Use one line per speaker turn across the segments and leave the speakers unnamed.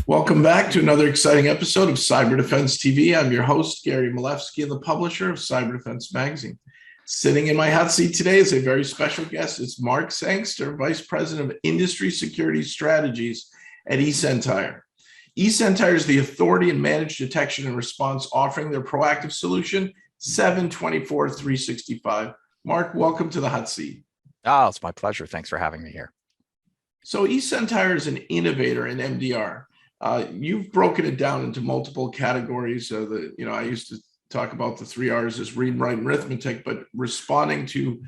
Welcome back to another exciting episode of Cyber Defense TV. I'm your host, Gary Malewski, and the publisher of Cyber Defense Magazine. Sitting in my hot seat today is a very special guest. It's Mark Sangster, Vice President of Industry Security Strategies at eSentire. eSentire is the authority in managed detection and response, offering their proactive solution 7/24/365. Mark, welcome to the hot seat.
Oh, it's my pleasure. Thanks for having me here.
So eSentire is an innovator in MDR. You've broken it down into multiple categories. I used to talk about the 3 R's as read, write, and arithmetic, but responding to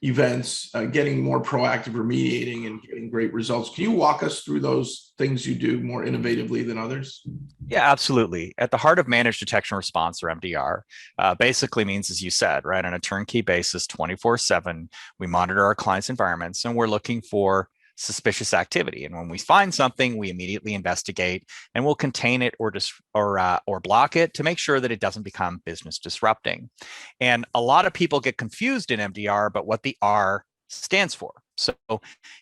events, getting more proactive, remediating, and getting great results. Can you walk us through those things you do more innovatively than others?
Yeah, absolutely. At the heart of managed detection response, or MDR, basically means, as you said, right, on a turnkey basis, 24/7, we monitor our clients' environments, and we're looking for suspicious activity. And when we find something, we immediately investigate, and we'll contain it or block it to make sure that it doesn't become business disrupting. And a lot of people get confused in MDR about what the R stands for. So,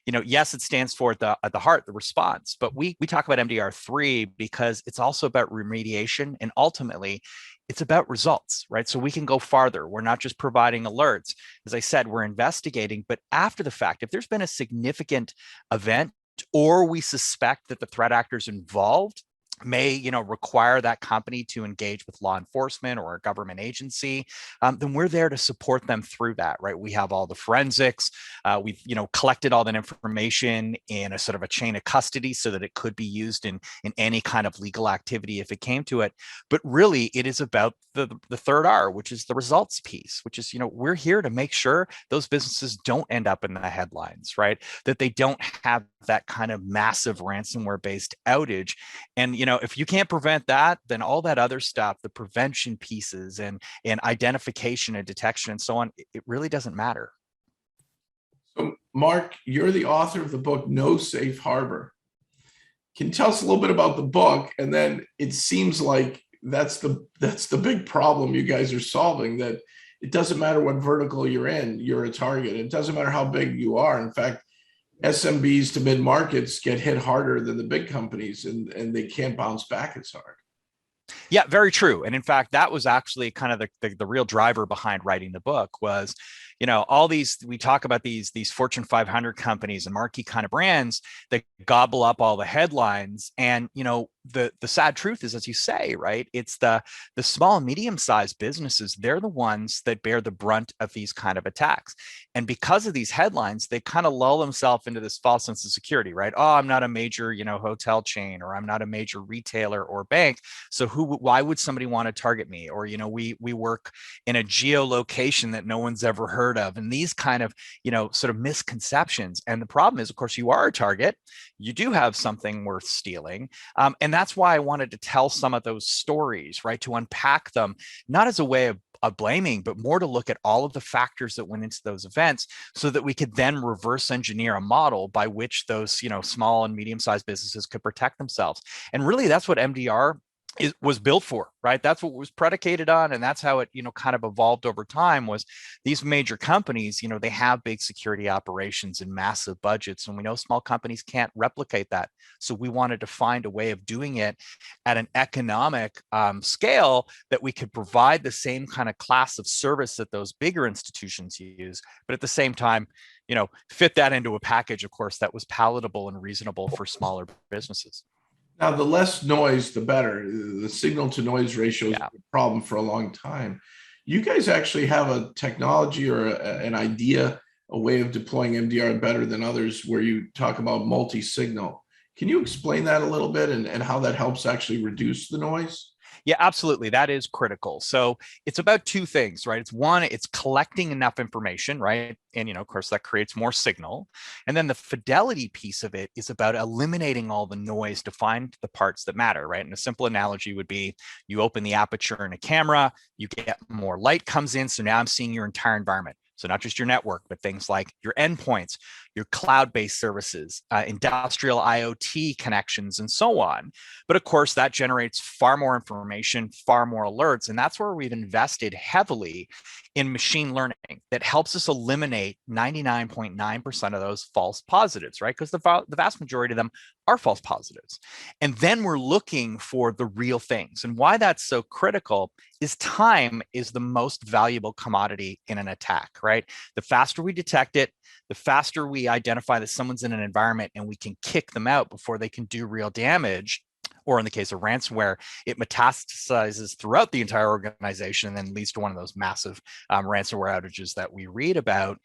yes, it stands for at the heart, the response, but we talk about MDR3 because it's also about remediation, and ultimately it's about results, right? So we can go farther. We're not just providing alerts. As I said, we're investigating, but after the fact, if there's been a significant event or we suspect that the threat actors involved may require that company to engage with law enforcement or a government agency, then we're there to support them through that, right? We have all the forensics. We've collected all that information in a sort of a chain of custody so that it could be used in any kind of legal activity if it came to it. But really, it is about the third R, which is the results piece, which is we're here to make sure those businesses don't end up in the headlines, right? That they don't have that kind of massive ransomware based outage. And if you can't prevent that, then all that other stuff, the prevention pieces and identification and detection and so on, it really doesn't matter.
So, Mark, you're the author of the book No Safe Harbor. Can you tell us a little bit about the book? And then it seems like that's the big problem you guys are solving, that it doesn't matter what vertical you're in, you're a target. It doesn't matter how big you are. In fact, SMBs to mid-markets get hit harder than the big companies, and they can't bounce back as hard.
Yeah, very true. And in fact, that was actually kind of the real driver behind writing the book was, all these, we talk about these Fortune 500 companies and marquee kind of brands that gobble up all the headlines. And, the sad truth is, as you say, right, it's the small and medium-sized businesses, they're the ones that bear the brunt of these kind of attacks. And because of these headlines, they kind of lull themselves into this false sense of security, right? Oh, I'm not a major, hotel chain, or I'm not a major retailer or bank. So why would somebody want to target me? Or, we work in a geolocation that no one's ever heard of. And these kind of, sort of misconceptions. And the problem is, of course, you are a target. You do have something worth stealing. And that's why I wanted to tell some of those stories, right? To unpack them, not as a way of blaming, but more to look at all of the factors that went into those events so that we could then reverse engineer a model by which those, small and medium-sized businesses could protect themselves. And really, that's what MDR was built for, right? That's what it was predicated on. And that's how it, kind of evolved over time. Was these major companies, they have big security operations and massive budgets. And we know small companies can't replicate that. So we wanted to find a way of doing it at an economic scale that we could provide the same kind of class of service that those bigger institutions use, but at the same time, fit that into a package, of course, that was palatable and reasonable for smaller businesses.
Now, the less noise, the better. The signal to noise ratio is a problem for a long time. You guys actually have a technology or an idea, a way of deploying MDR better than others, where you talk about multi-signal. Can you explain that a little bit and how that helps actually reduce the noise?
Yeah, absolutely. That is critical. So it's about two things, right? It's one, it's collecting enough information, right? And, of course, that creates more signal. And then the fidelity piece of it is about eliminating all the noise to find the parts that matter, right? And a simple analogy would be you open the aperture in a camera, you get more light comes in. So now I'm seeing your entire environment. So not just your network, but things like your endpoints, your cloud-based services, industrial IoT connections, and so on. But of course, that generates far more information, far more alerts. And that's where we've invested heavily in machine learning that helps us eliminate 99.9% of those false positives, right? Because the vast majority of them are false positives. And then we're looking for the real things. And why that's so critical is time is the most valuable commodity in an attack, right? The faster we detect it, the faster we identify that someone's in an environment and we can kick them out before they can do real damage. Or in the case of ransomware, it metastasizes throughout the entire organization and then leads to one of those massive ransomware outages that we read about.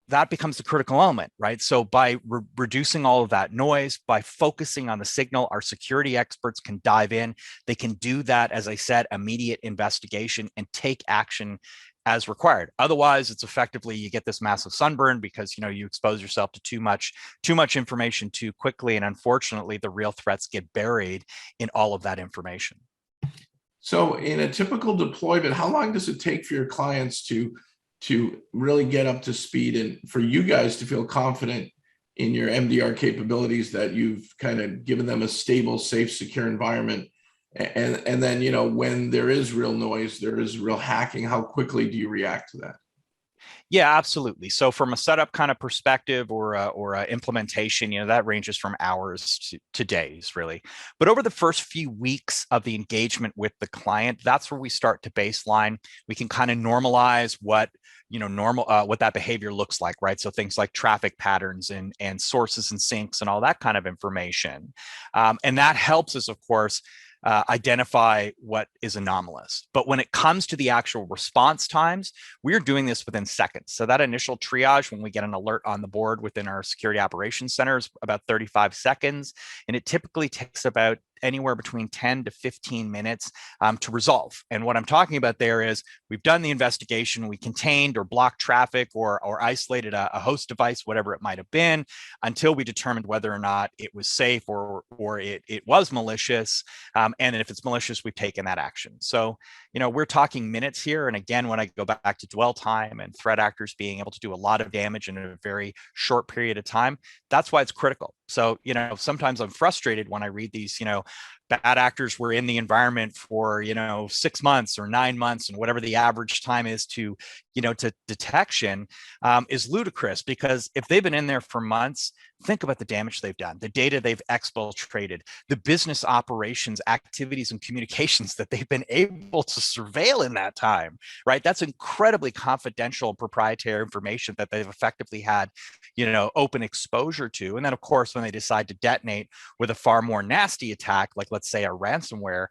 That becomes the critical element, right? So by reducing all of that noise, by focusing on the signal, our security experts can dive in. They can do that, as I said, immediate investigation and take action as required. Otherwise, it's effectively you get this massive sunburn because you expose yourself to too much information too quickly, and unfortunately, the real threats get buried in all of that information.
So, in a typical deployment, how long does it take for your clients to really get up to speed, and for you guys to feel confident in your MDR capabilities that you've kind of given them a stable, safe, secure environment? And then, when there is real noise, there is real hacking, how quickly do you react to that?
Yeah, absolutely. So from a setup kind of perspective or a implementation, that ranges from hours to days, really. But over the first few weeks of the engagement with the client, that's where we start to baseline. We can kind of normalize what what that behavior looks like, right? So things like traffic patterns and sources and sinks and all that kind of information, and that helps us, of course, identify what is anomalous. But when it comes to the actual response times, we're doing this within seconds. So that initial triage, when we get an alert on the board within our security operations center, is about 35 seconds. And it typically takes about anywhere between 10 to 15 minutes to resolve. And what I'm talking about there is we've done the investigation, we contained or blocked traffic or isolated a host device, whatever it might have been, until we determined whether or not it was safe or it was malicious. And if it's malicious, we've taken that action. So, we're talking minutes here. And again, when I go back to dwell time and threat actors being able to do a lot of damage in a very short period of time, that's why it's critical. So, sometimes I'm frustrated when I read these, bad actors were in the environment for 6 months or 9 months, and whatever the average time is to detection is ludicrous, because if they've been in there for months, think about the damage they've done, the data they've exfiltrated, the business operations, activities, and communications that they've been able to surveil in that time, right? That's incredibly confidential, proprietary information that they've effectively had open exposure to. And then, of course, when they decide to detonate with a far more nasty attack, like let's say a ransomware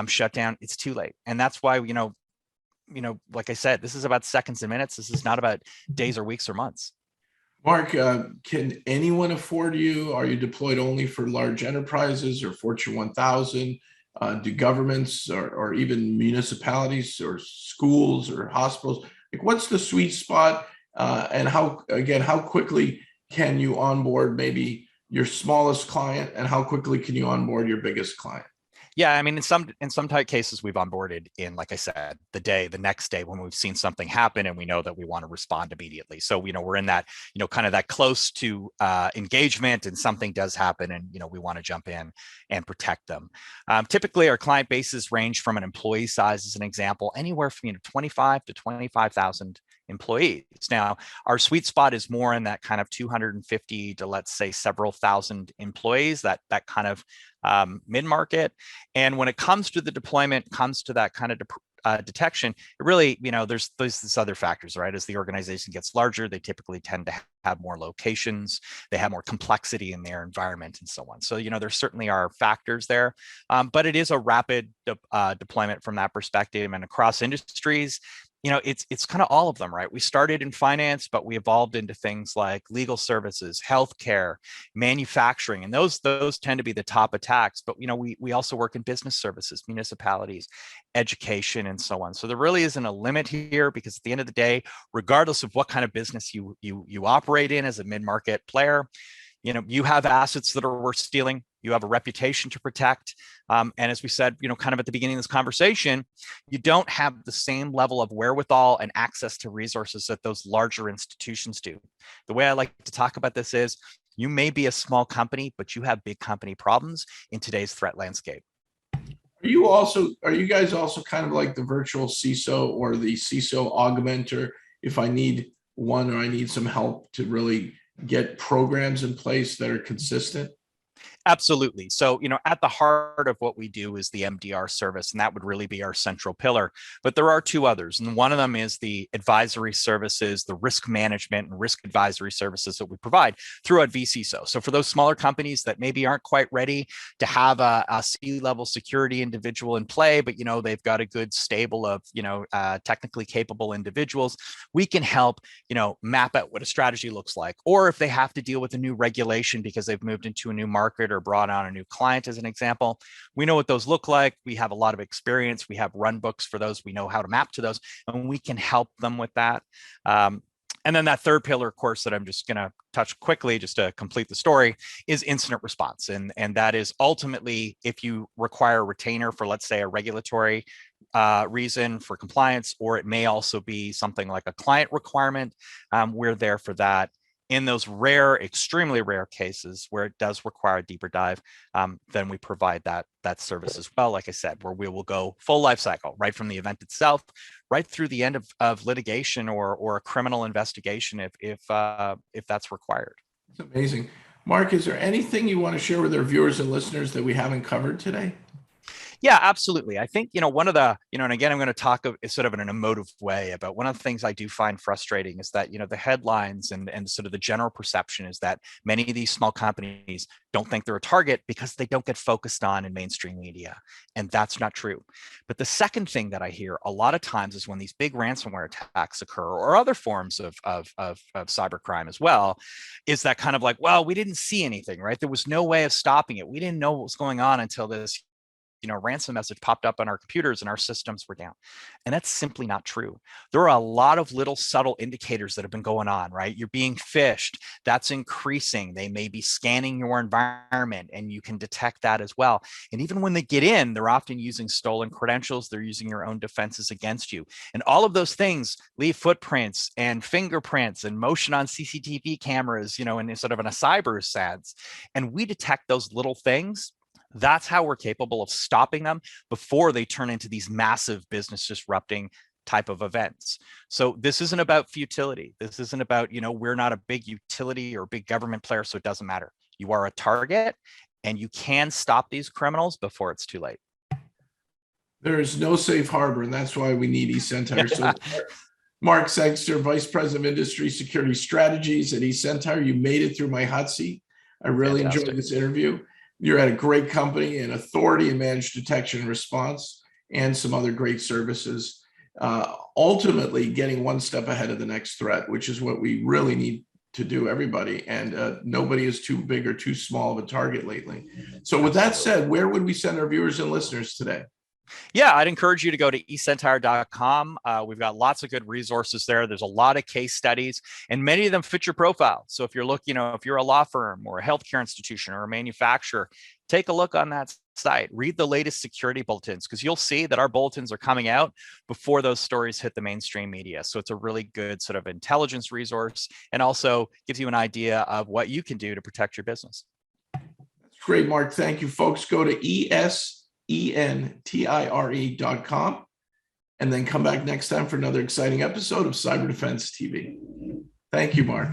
shutdown, it's too late. And that's why, like I said, this is about seconds and minutes. This is not about days or weeks or months.
Mark, can anyone afford you? Are you deployed only for large enterprises or Fortune 1000? Do governments or even municipalities or schools or hospitals, what's the sweet spot? And how quickly can you onboard maybe your smallest client, and how quickly can you onboard your biggest client?
Yeah, I mean, in some type cases, we've onboarded in, like I said, the next day when we've seen something happen and we know that we want to respond immediately. So, we're in that, kind of that close to engagement, and something does happen, and, we want to jump in and protect them. Typically, our client bases range from an employee size, as an example, anywhere from 25 to 25,000 employees. Now, our sweet spot is more in that kind of 250 to, let's say, several thousand employees, that kind of mid-market. And when it comes to the deployment, comes to that kind of detection, it really, there's these other factors, right? As the organization gets larger, they typically tend to have more locations, they have more complexity in their environment, and so on. So, there certainly are factors there, but it is a rapid deployment from that perspective. And across industries, it's kind of all of them, right? We started in finance, but we evolved into things like legal services, healthcare, manufacturing, and those tend to be the top attacks. But we also work in business services, municipalities, education, and so on. So there really isn't a limit here, because at the end of the day, regardless of what kind of business you operate in as a mid-market player, you have assets that are worth stealing. You have a reputation to protect. And as we said, kind of at the beginning of this conversation, you don't have the same level of wherewithal and access to resources that those larger institutions do. The way I like to talk about this is you may be a small company, but you have big company problems in today's threat landscape.
Are you guys also kind of like the virtual CISO or the CISO augmenter if I need one or I need some help to really get programs in place that are consistent?
Absolutely. So, at the heart of what we do is the MDR service, and that would really be our central pillar. But there are two others. And one of them is the advisory services, the risk management and risk advisory services that we provide throughout vCISO. So for those smaller companies that maybe aren't quite ready to have a C-level security individual in play, but, they've got a good stable of, technically capable individuals, we can help, map out what a strategy looks like. Or if they have to deal with a new regulation because they've moved into a new market or brought on a new client, as an example, we know what those look like. We have a lot of experience. We have run books for those. We know how to map to those, and we can help them with that. And then that third pillar, of course, that I'm just going to touch quickly just to complete the story is incident response. And that is ultimately if you require a retainer for, let's say, a regulatory reason for compliance, or it may also be something like a client requirement, we're there for that. In those rare, extremely rare cases where it does require a deeper dive, then we provide that service as well. Like I said, where we will go full life cycle, right from the event itself, right through the end of litigation or a criminal investigation, if that's required.
It's amazing. Mark, is there anything you want to share with our viewers and listeners that we haven't covered today?
Yeah, absolutely. I think, one of the, and again, I'm going to talk sort of in an emotive way about one of the things I do find frustrating is that, the headlines and sort of the general perception is that many of these small companies don't think they're a target because they don't get focused on in mainstream media. And that's not true. But the second thing that I hear a lot of times is when these big ransomware attacks occur, or other forms of cybercrime as well, is that kind of like, well, we didn't see anything, right? There was no way of stopping it. We didn't know what was going on until this ransom message popped up on our computers and our systems were down. And that's simply not true. There are a lot of little subtle indicators that have been going on, right? You're being phished. That's increasing. They may be scanning your environment, and you can detect that as well. And even when they get in, they're often using stolen credentials. They're using your own defenses against you. And all of those things leave footprints and fingerprints and motion on CCTV cameras, in sort of in a cyber sense. And we detect those little things. That's how we're capable of stopping them before they turn into these massive business disrupting type of events. So this isn't about futility. This isn't about, we're not a big utility or big government player, so it doesn't matter. You are a target, and you can stop these criminals before it's too late.
There is no safe harbor, and that's why we need eSentire. So Mark Sangster, Vice President of Industry Security Strategies at eSentire, you made it through my hot seat. I really enjoyed this interview. You're at a great company, an authority in managed detection and response, and some other great services. Ultimately, getting one step ahead of the next threat, which is what we really need to do, everybody. And nobody is too big or too small of a target lately. So with that said, where would we send our viewers and listeners today?
Yeah, I'd encourage you to go to eSentire.com. We've got lots of good resources there. There's a lot of case studies, and many of them fit your profile. So if you're looking, if you're a law firm or a healthcare institution or a manufacturer, take a look on that site. Read the latest security bulletins, because you'll see that our bulletins are coming out before those stories hit the mainstream media. So it's a really good sort of intelligence resource, and also gives you an idea of what you can do to protect your business.
That's great, Mark. Thank you, folks. Go to eSentire.com and then come back next time for another exciting episode of Cyber Defense TV. Thank you, Mark.